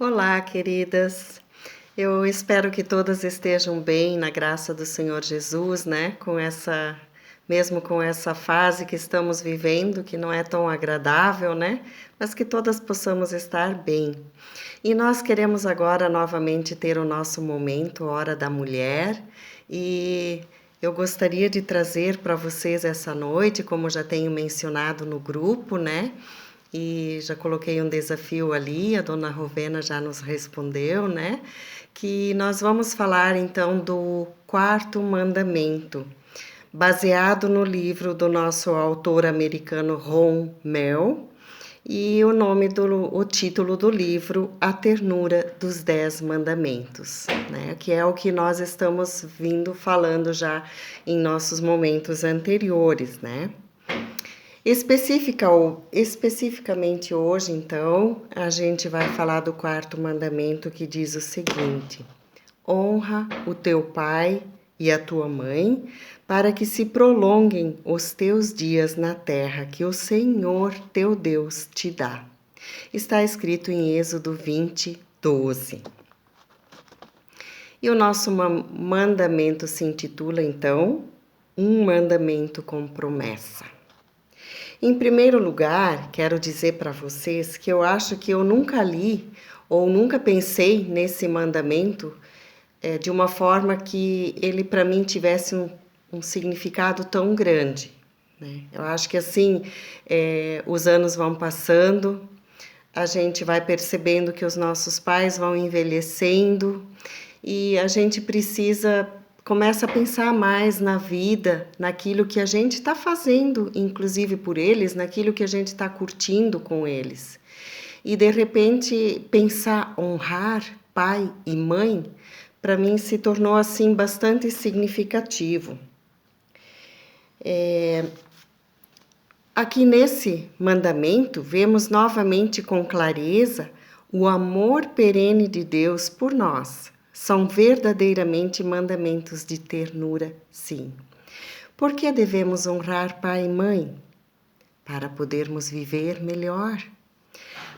Olá, queridas. Eu espero que todas estejam bem na graça do Senhor Jesus, né? Mesmo com essa fase que estamos vivendo, que não é tão agradável, né? Mas que todas possamos estar bem. E nós queremos agora novamente ter o nosso momento, Hora da Mulher, e eu gostaria de trazer para vocês essa noite, como já tenho mencionado no grupo, né? E já coloquei um desafio ali, a dona Rovena já nos respondeu, né? Que nós vamos falar então do quarto mandamento, baseado no livro do nosso autor americano Ron Mel, e o título do livro, A Ternura dos 10 Mandamentos, né? Que é o que nós estamos vindo falando já em nossos momentos anteriores, né? Especificamente hoje, então, a gente vai falar do quarto mandamento que diz o seguinte: honra o teu pai e a tua mãe, para que se prolonguem os teus dias na terra que o Senhor teu Deus te dá. Está escrito em Êxodo 20:12. E o nosso mandamento se intitula, então, Um Mandamento com Promessa. Em primeiro lugar, quero dizer para vocês que eu acho que eu nunca li ou nunca pensei nesse mandamento de uma forma que ele para mim tivesse um significado tão grande, né? Eu acho que assim, os anos vão passando, a gente vai percebendo que os nossos pais vão envelhecendo e a gente começa a pensar mais na vida, naquilo que a gente está fazendo, inclusive por eles, naquilo que a gente está curtindo com eles. E de repente honrar pai e mãe, para mim se tornou assim bastante significativo. Aqui nesse mandamento, vemos novamente com clareza o amor perene de Deus por nós. São verdadeiramente mandamentos de ternura, sim. Por que devemos honrar pai e mãe? Para podermos viver melhor,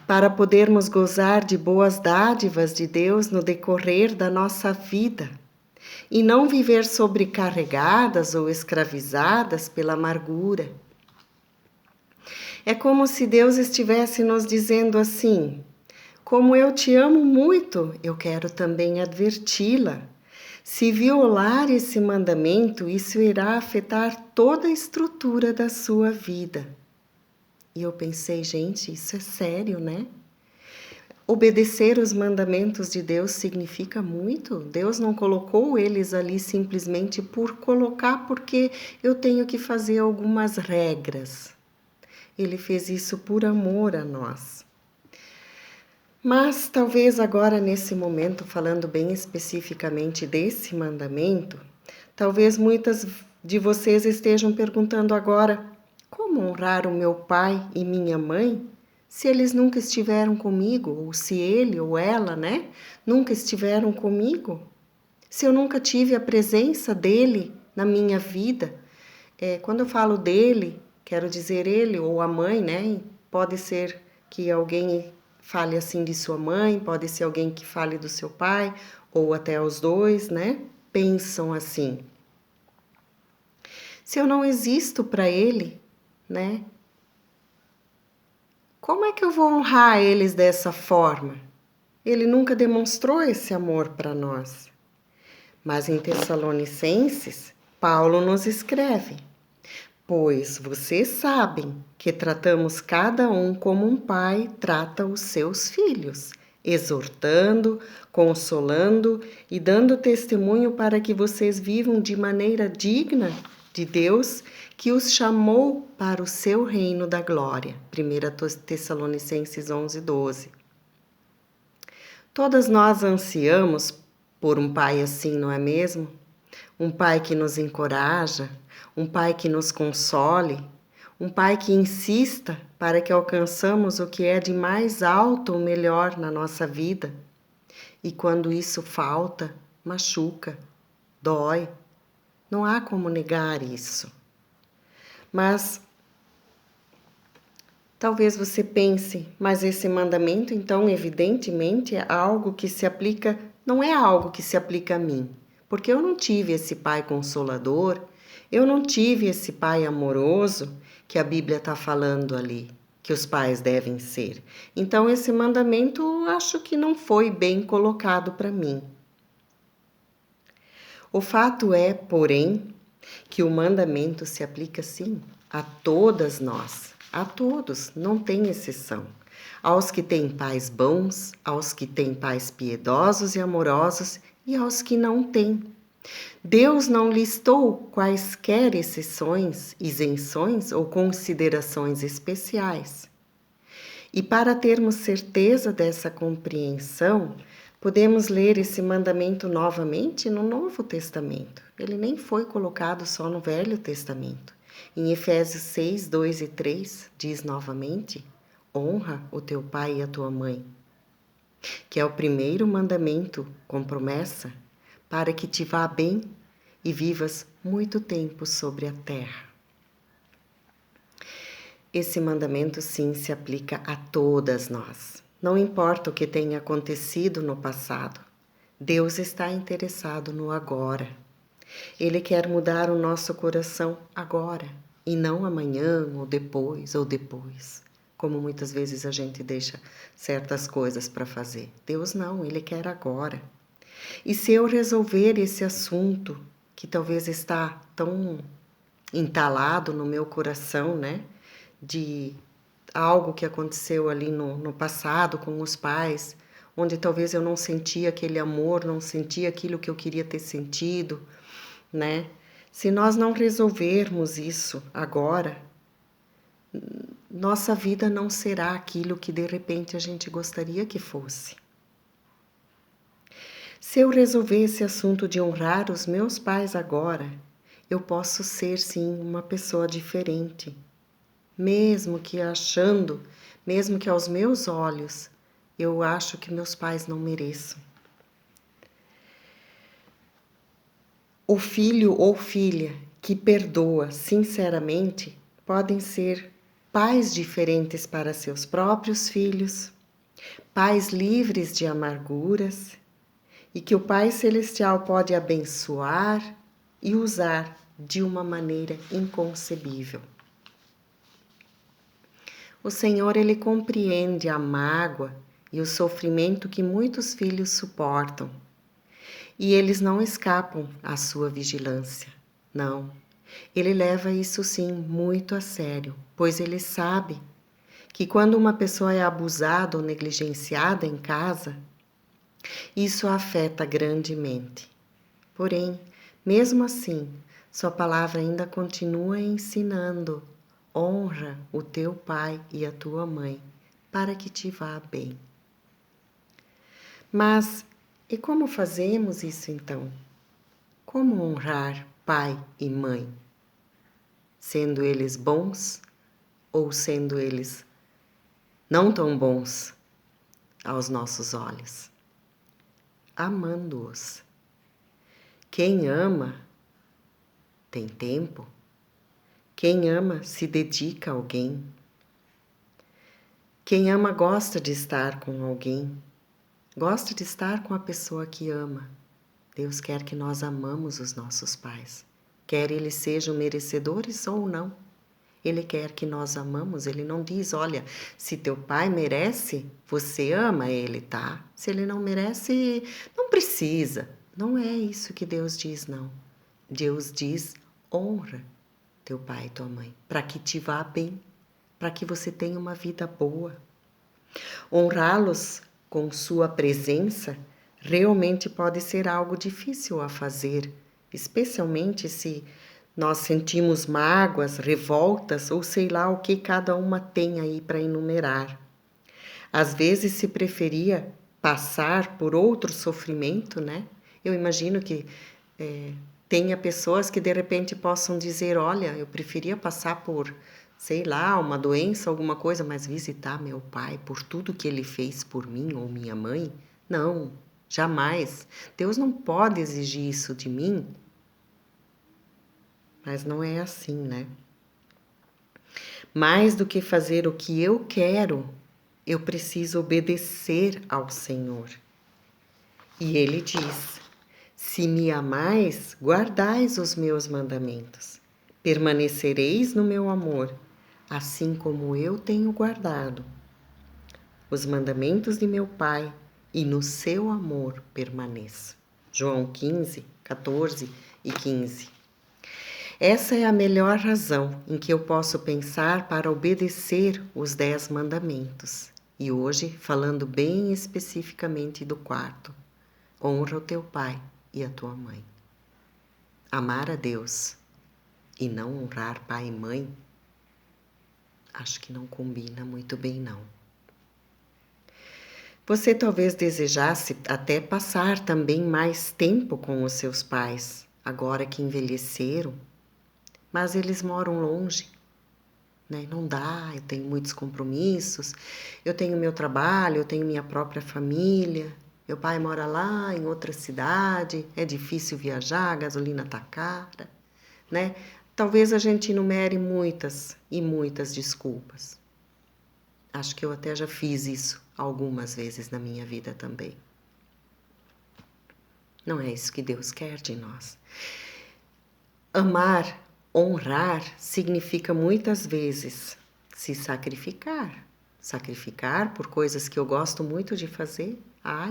para podermos gozar de boas dádivas de Deus no decorrer da nossa vida e não viver sobrecarregadas ou escravizadas pela amargura. É como se Deus estivesse nos dizendo assim: como eu te amo muito, eu quero também adverti-la. Se violar esse mandamento, isso irá afetar toda a estrutura da sua vida. E eu pensei, gente, isso é sério, né? Obedecer os mandamentos de Deus significa muito. Deus não colocou eles ali simplesmente por colocar, porque eu tenho que fazer algumas regras. Ele fez isso por amor a nós. Mas talvez agora, nesse momento, falando bem especificamente desse mandamento, talvez muitas de vocês estejam perguntando agora: como honrar o meu pai e minha mãe se eles nunca estiveram comigo? Ou se ele ou ela, né, nunca estiveram comigo? Se eu nunca tive a presença dele na minha vida? Quando eu falo dele, quero dizer ele ou a mãe, né? Pode ser que alguém fale assim de sua mãe, pode ser alguém que fale do seu pai, ou até os dois, né? Pensam assim. Se eu não existo para ele, né? Como é que eu vou honrar eles dessa forma? Ele nunca demonstrou esse amor para nós. Mas em Tessalonicenses, Paulo nos escreve: pois vocês sabem que tratamos cada um como um pai trata os seus filhos, exortando, consolando e dando testemunho para que vocês vivam de maneira digna de Deus, que os chamou para o seu reino da glória. 1 Tessalonicenses 11:12. Todas nós ansiamos por um pai assim, não é mesmo? Um pai que nos encoraja, um pai que nos console, um pai que insista para que alcançamos o que é de mais alto ou melhor na nossa vida. E quando isso falta, machuca, dói. Não há como negar isso. Mas Talvez você pense, mas esse mandamento, então, evidentemente, é algo que se aplica, não é algo que se aplica a mim, porque eu não tive esse pai consolador, eu não tive esse pai amoroso que a Bíblia está falando ali, que os pais devem ser. Então, esse mandamento, acho que não foi bem colocado para mim. O fato é, porém, que o mandamento se aplica sim a todas nós, a todos, não tem exceção. Aos que têm pais bons, aos que têm pais piedosos e amorosos e aos que não têm. Deus não listou quaisquer exceções, isenções ou considerações especiais. E para termos certeza dessa compreensão, podemos ler esse mandamento novamente no Novo Testamento. Ele nem foi colocado só no Velho Testamento. Em Efésios 6, 2 e 3, diz novamente: honra o teu pai e a tua mãe, que é o primeiro mandamento com promessa para que te vá bem e vivas muito tempo sobre a terra. Esse mandamento sim se aplica a todas nós. Não importa o que tenha acontecido no passado, Deus está interessado no agora. Ele quer mudar o nosso coração agora e não amanhã ou depois, como muitas vezes a gente deixa certas coisas para fazer. Deus não, Ele quer agora. E se eu resolver esse assunto que talvez está tão entalado no meu coração, né? De algo que aconteceu ali no passado com os pais, onde talvez eu não sentia aquele amor, não sentia aquilo que eu queria ter sentido, né? Se nós não resolvermos isso agora, nossa vida não será aquilo que de repente a gente gostaria que fosse. Se eu resolver esse assunto de honrar os meus pais agora, eu posso ser sim uma pessoa diferente. Mesmo que aos meus olhos, eu acho que meus pais não mereçam. O filho ou filha que perdoa sinceramente podem ser pais diferentes para seus próprios filhos, pais livres de amarguras, e que o Pai Celestial pode abençoar e usar de uma maneira inconcebível. O Senhor, Ele compreende a mágoa e o sofrimento que muitos filhos suportam. E eles não escapam à sua vigilância. Não. Ele leva isso sim muito a sério, pois ele sabe que quando uma pessoa é abusada ou negligenciada em casa, isso a afeta grandemente. Porém, mesmo assim, sua palavra ainda continua ensinando: honra o teu pai e a tua mãe, para que te vá bem. Mas, e como fazemos isso então? Como honrar pai e mãe? Sendo eles bons ou sendo eles não tão bons aos nossos olhos? Amando-os. Quem ama tem tempo. Quem ama se dedica a alguém. Quem ama gosta de estar com alguém. Gosta de estar com a pessoa que ama. Deus quer que nós amamos os nossos pais. Quer eles sejam merecedores ou não. Ele quer que nós amamos. Ele não diz, olha, se teu pai merece, você ama ele, tá? Se ele não merece, não precisa. Não é isso que Deus diz, não. Deus diz, honra teu pai e tua mãe, para que te vá bem, para que você tenha uma vida boa. Honrá-los com sua presença realmente pode ser algo difícil a fazer, especialmente se nós sentimos mágoas, revoltas ou sei lá o que cada uma tem aí para enumerar. Às vezes se preferia passar por outro sofrimento, né? Eu imagino que tenha pessoas que de repente possam dizer, olha, eu preferia passar por, sei lá, uma doença, alguma coisa, mas visitar meu pai por tudo que ele fez por mim ou minha mãe? Não, jamais. Deus não pode exigir isso de mim. Mas não é assim, né? Mais do que fazer o que eu quero, eu preciso obedecer ao Senhor. E ele diz: se me amais, guardais os meus mandamentos. Permanecereis no meu amor, assim como eu tenho guardado os mandamentos de meu Pai, e no seu amor permaneço. João 15, 14 e 15. Essa é a melhor razão em que eu posso pensar para obedecer os 10 mandamentos. E hoje, falando bem especificamente do quarto: honra o teu pai e a tua mãe. Amar a Deus e não honrar pai e mãe, acho que não combina muito bem, não. Você talvez desejasse até passar também mais tempo com os seus pais, agora que envelheceram, mas eles moram longe, né? Não dá, eu tenho muitos compromissos, eu tenho meu trabalho, eu tenho minha própria família, meu pai mora lá em outra cidade, é difícil viajar, a gasolina tá cara, né? Talvez a gente enumere muitas e muitas desculpas. Acho que eu até já fiz isso algumas vezes na minha vida também. Não é isso que Deus quer de nós. Amar, honrar, significa muitas vezes se sacrificar. Sacrificar por coisas que eu gosto muito de fazer.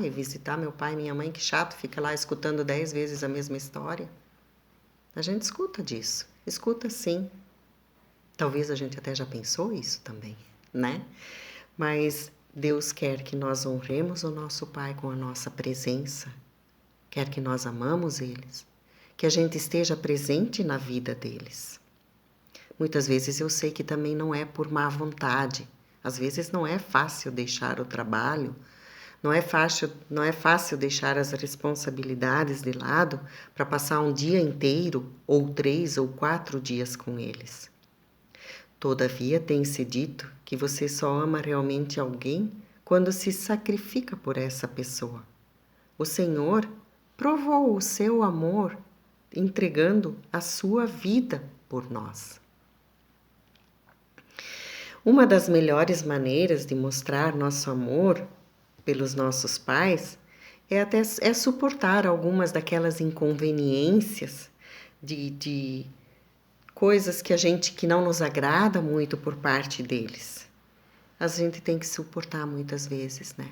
É visitar meu pai e minha mãe, que chato, fica lá escutando 10 vezes a mesma história. A gente escuta disso, escuta sim. Talvez a gente até já pensou isso também, né? Mas Deus quer que nós honremos o nosso Pai com a nossa presença, quer que nós amamos eles, que a gente esteja presente na vida deles. Muitas vezes eu sei que também não é por má vontade, às vezes não é fácil deixar o trabalho, não é fácil deixar as responsabilidades de lado para passar um dia inteiro, ou 3 ou 4 dias com eles. Todavia, tem-se dito que você só ama realmente alguém quando se sacrifica por essa pessoa. O Senhor provou o seu amor entregando a sua vida por nós. Uma das melhores maneiras de mostrar nosso amor pelos nossos pais é suportar algumas daquelas inconveniências de coisas que não nos agrada muito por parte deles. A gente tem que suportar muitas vezes, né?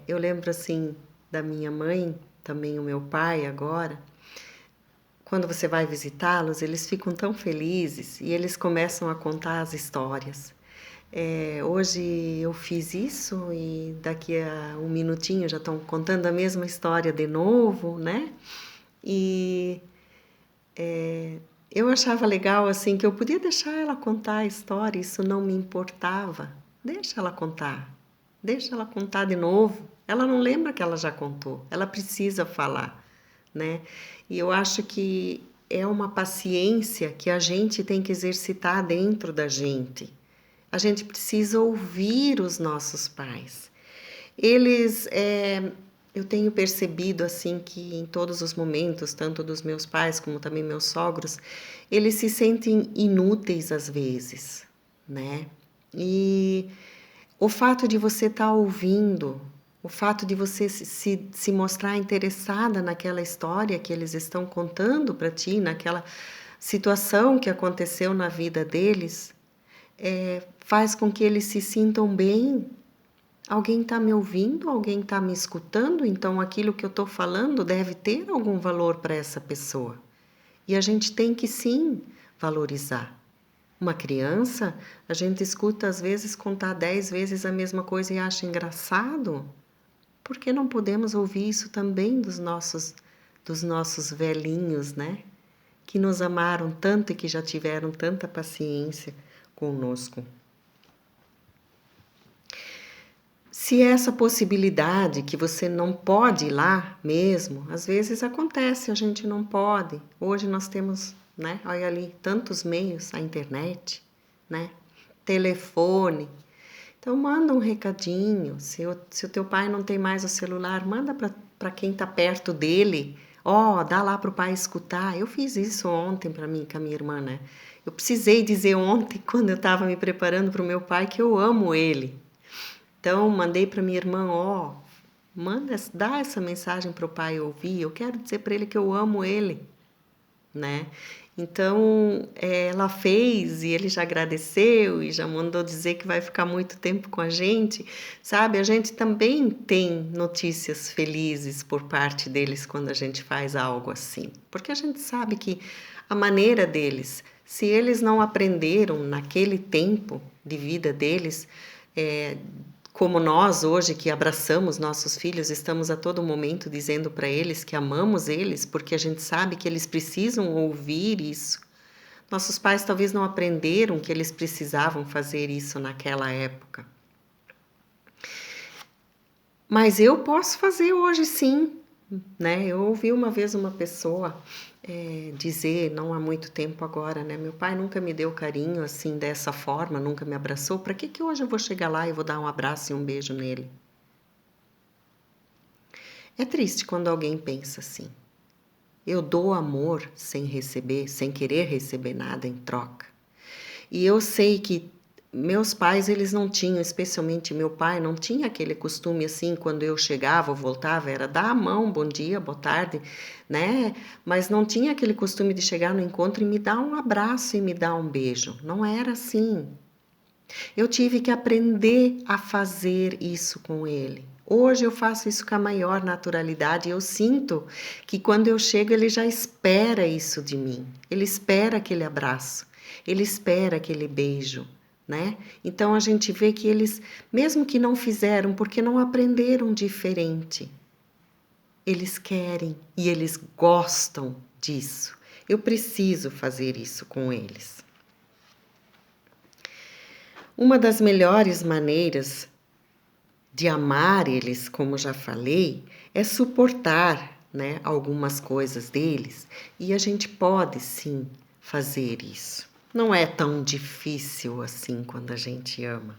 Eu lembro assim da minha mãe, também o meu pai agora. Quando você vai visitá-los, eles ficam tão felizes e eles começam a contar as histórias. Hoje eu fiz isso e daqui a um minutinho já estão contando a mesma história de novo, né? E eu achava legal assim que eu podia deixar ela contar a história, isso não me importava. Deixa ela contar de novo. Ela não lembra que ela já contou, ela precisa falar, né? E eu acho que é uma paciência que a gente tem que exercitar dentro da gente. A gente precisa ouvir os nossos pais. Eu tenho percebido assim que em todos os momentos, tanto dos meus pais como também meus sogros, eles se sentem inúteis às vezes, né? E o fato de você estar ouvindo, o fato de você se mostrar interessada naquela história que eles estão contando para ti, naquela situação que aconteceu na vida deles, faz com que eles se sintam bem. Alguém está me ouvindo, alguém está me escutando, então aquilo que eu estou falando deve ter algum valor para essa pessoa. E a gente tem que sim valorizar. Uma criança, a gente escuta às vezes contar 10 vezes a mesma coisa e acha engraçado. Por que não podemos ouvir isso também dos nossos velhinhos, né? Que nos amaram tanto e que já tiveram tanta paciência conosco. Se essa possibilidade que você não pode ir lá mesmo, às vezes acontece, a gente não pode. Hoje nós temos, né? Olha ali, tantos meios, a internet, né? Telefone. Então manda um recadinho. Se o teu pai não tem mais o celular, manda para quem está perto dele dá lá pro pai escutar. Eu fiz isso ontem para mim, com a minha irmã, né? Eu precisei dizer ontem, quando eu estava me preparando para o meu pai, que eu amo ele. Então, mandei para minha irmã, dá essa mensagem para o pai ouvir. Eu quero dizer para ele que eu amo ele, né? Então, ela fez e ele já agradeceu e já mandou dizer que vai ficar muito tempo com a gente, sabe? A gente também tem notícias felizes por parte deles quando a gente faz algo assim, porque a gente sabe que a maneira deles, se eles não aprenderam naquele tempo de vida deles, como nós hoje que abraçamos nossos filhos, estamos a todo momento dizendo para eles que amamos eles, porque a gente sabe que eles precisam ouvir isso. Nossos pais talvez não aprenderam que eles precisavam fazer isso naquela época. Mas eu posso fazer hoje sim, né? Eu ouvi uma vez uma pessoa dizer, não há muito tempo agora, né? Meu pai nunca me deu carinho assim, dessa forma, nunca me abraçou. Para que hoje eu vou chegar lá e vou dar um abraço e um beijo nele? É triste quando alguém pensa assim. Eu dou amor sem receber, sem querer receber nada em troca. E eu sei que meus pais, eles não tinham, especialmente meu pai, não tinha aquele costume assim, quando eu chegava ou voltava, era dar a mão, bom dia, boa tarde, né? Mas não tinha aquele costume de chegar no encontro e me dar um abraço e me dar um beijo. Não era assim. Eu tive que aprender a fazer isso com ele. Hoje eu faço isso com a maior naturalidade e eu sinto que quando eu chego ele já espera isso de mim. Ele espera aquele abraço, ele espera aquele beijo, né? Então a gente vê que eles, mesmo que não fizeram porque não aprenderam diferente, eles querem e eles gostam disso. Eu preciso fazer isso com eles. Uma das melhores maneiras de amar eles, como já falei, é suportar, né, algumas coisas deles, e a gente pode sim fazer isso. Não é tão difícil assim quando a gente ama.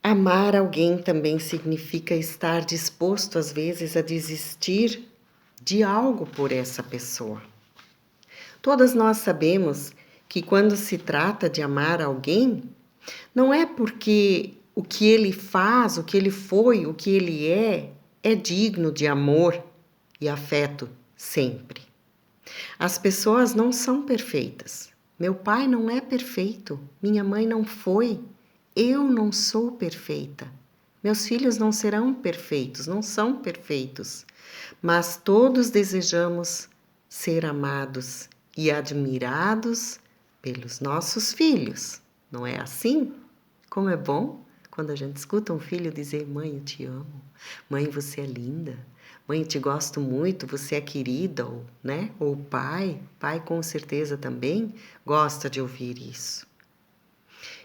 Amar alguém também significa estar disposto às vezes a desistir de algo por essa pessoa. Todas nós sabemos que quando se trata de amar alguém, não é porque o que ele faz, o que ele foi, o que ele é digno de amor e afeto sempre. As pessoas não são perfeitas. Meu pai não é perfeito, minha mãe não foi, eu não sou perfeita. Meus filhos não serão perfeitos, não são perfeitos, mas todos desejamos ser amados e admirados pelos nossos filhos. Não é assim? Como é bom quando a gente escuta um filho dizer: mãe, eu te amo, mãe, você é linda, mãe, eu te gosto muito, você é querida, ou, né? Ou pai com certeza também gosta de ouvir isso.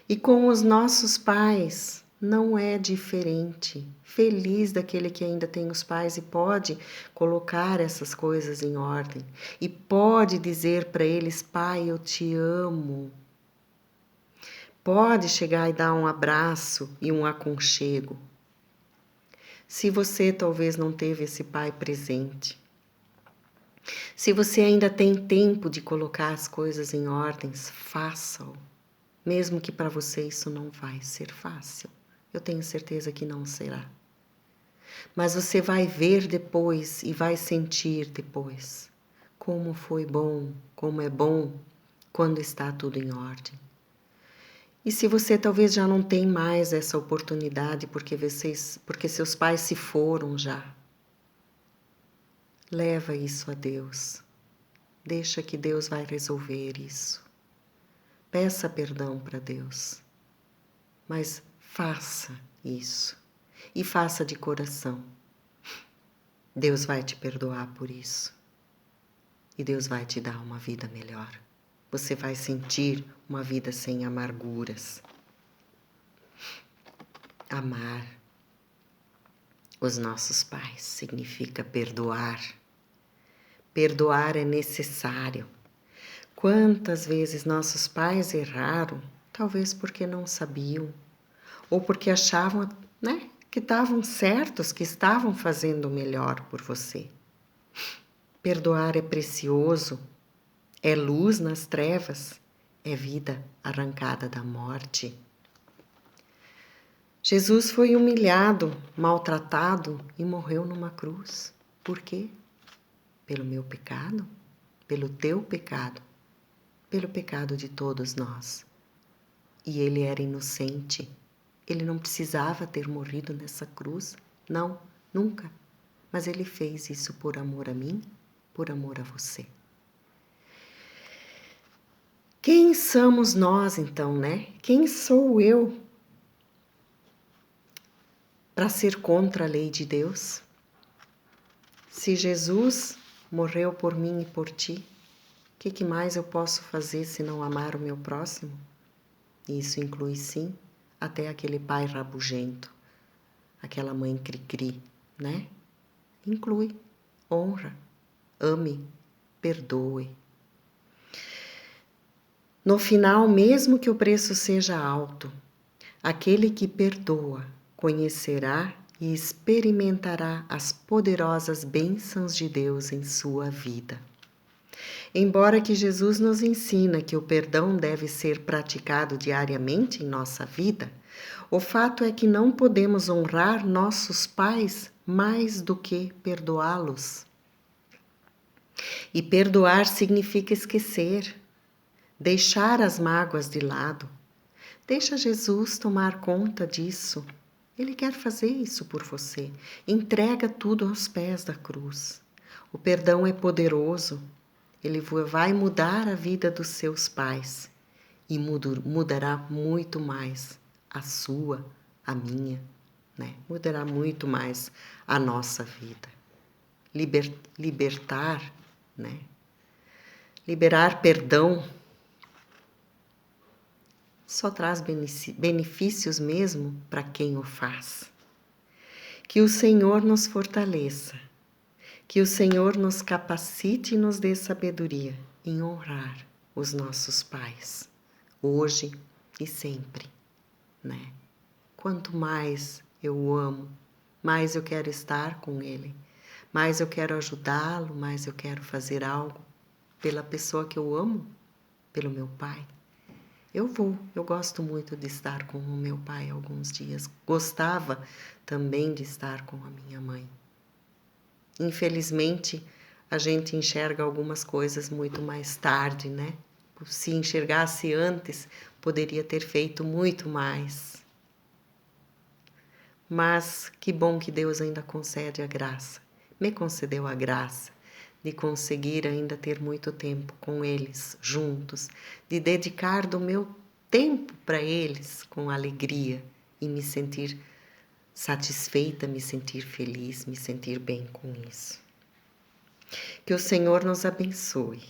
E com os nossos pais não é diferente. Feliz daquele que ainda tem os pais e pode colocar essas coisas em ordem e pode dizer para eles: pai, eu te amo. Pode chegar e dar um abraço e um aconchego. Se você talvez não teve esse pai presente, se você ainda tem tempo de colocar as coisas em ordens, faça-o. Mesmo que para você isso não vai ser fácil. Eu tenho certeza que não será. Mas você vai ver depois e vai sentir depois como foi bom, como é bom quando está tudo em ordem. E se você talvez já não tem mais essa oportunidade porque seus pais se foram já, leva isso a Deus. Deixa que Deus vai resolver isso. Peça perdão para Deus. Mas faça isso. E faça de coração. Deus vai te perdoar por isso. E Deus vai te dar uma vida melhor. Você vai sentir uma vida sem amarguras. Amar os nossos pais significa perdoar. Perdoar é necessário. Quantas vezes nossos pais erraram, talvez porque não sabiam, ou porque achavam, né, que estavam certos, que estavam fazendo o melhor por você. Perdoar é precioso, é luz nas trevas, é vida arrancada da morte. Jesus foi humilhado, maltratado e morreu numa cruz. Por quê? Pelo meu pecado, pelo teu pecado, pelo pecado de todos nós. E ele era inocente. Ele não precisava ter morrido nessa cruz. Não, nunca. Mas ele fez isso por amor a mim, por amor a você. Quem somos nós, então, né? Quem sou eu para ser contra a lei de Deus? Se Jesus morreu por mim e por ti, o que mais eu posso fazer se não amar o meu próximo? Isso inclui, sim, até aquele pai rabugento, aquela mãe cri-cri, né? Inclui, honra, ame, perdoe. No final, mesmo que o preço seja alto, aquele que perdoa conhecerá e experimentará as poderosas bênçãos de Deus em sua vida. Embora que Jesus nos ensina que o perdão deve ser praticado diariamente em nossa vida, o fato é que não podemos honrar nossos pais mais do que perdoá-los. E perdoar significa esquecer, deixar as mágoas de lado. Deixa Jesus tomar conta disso. Ele quer fazer isso por você. Entrega tudo aos pés da cruz. O perdão é poderoso. Ele vai mudar a vida dos seus pais e mudará muito mais a sua, a minha, né? Mudará muito mais a nossa vida. Libertar, né? Liberar perdão só traz benefícios mesmo para quem o faz. Que o Senhor nos fortaleça, que o Senhor nos capacite e nos dê sabedoria em honrar os nossos pais, hoje e sempre, né? Quanto mais eu o amo, mais eu quero estar com ele, mais eu quero ajudá-lo, mais eu quero fazer algo pela pessoa que eu amo, pelo meu pai. Eu gosto muito de estar com o meu pai alguns dias. Gostava também de estar com a minha mãe. Infelizmente, a gente enxerga algumas coisas muito mais tarde, né? Se enxergasse antes, poderia ter feito muito mais. Mas que bom que Deus ainda concede a graça. Me concedeu a graça de conseguir ainda ter muito tempo com eles juntos, de dedicar do meu tempo para eles com alegria e me sentir satisfeita, me sentir feliz, me sentir bem com isso. Que o Senhor nos abençoe,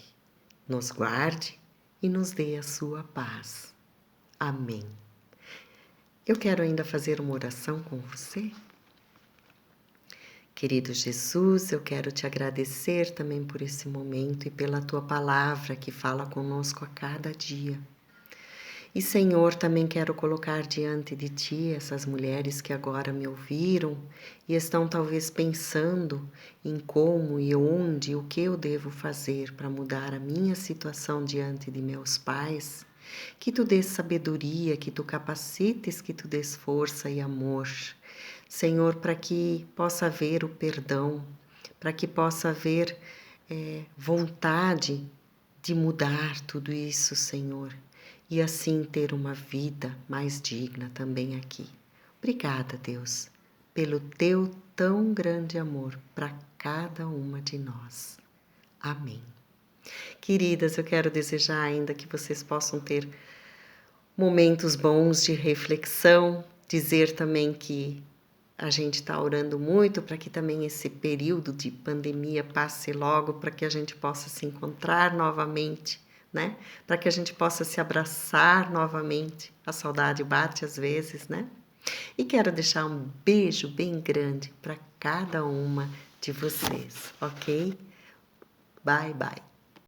nos guarde e nos dê a sua paz. Amém. Eu quero ainda fazer uma oração com você. Querido Jesus, eu quero te agradecer também por esse momento e pela tua palavra que fala conosco a cada dia. E, Senhor, também quero colocar diante de ti essas mulheres que agora me ouviram e estão talvez pensando em como e onde, o que eu devo fazer para mudar a minha situação diante de meus pais. Que tu dês sabedoria, que tu capacites, que tu dês força e amor. Senhor, para que possa haver o perdão, para que possa haver vontade de mudar tudo isso, Senhor, e assim ter uma vida mais digna também aqui. Obrigada, Deus, pelo teu tão grande amor para cada uma de nós. Amém. Queridas, eu quero desejar ainda que vocês possam ter momentos bons de reflexão, dizer também que a gente está orando muito para que também esse período de pandemia passe logo, para que a gente possa se encontrar novamente, né? Para que a gente possa se abraçar novamente. A saudade bate às vezes, né? E quero deixar um beijo bem grande para cada uma de vocês, ok? Bye, bye.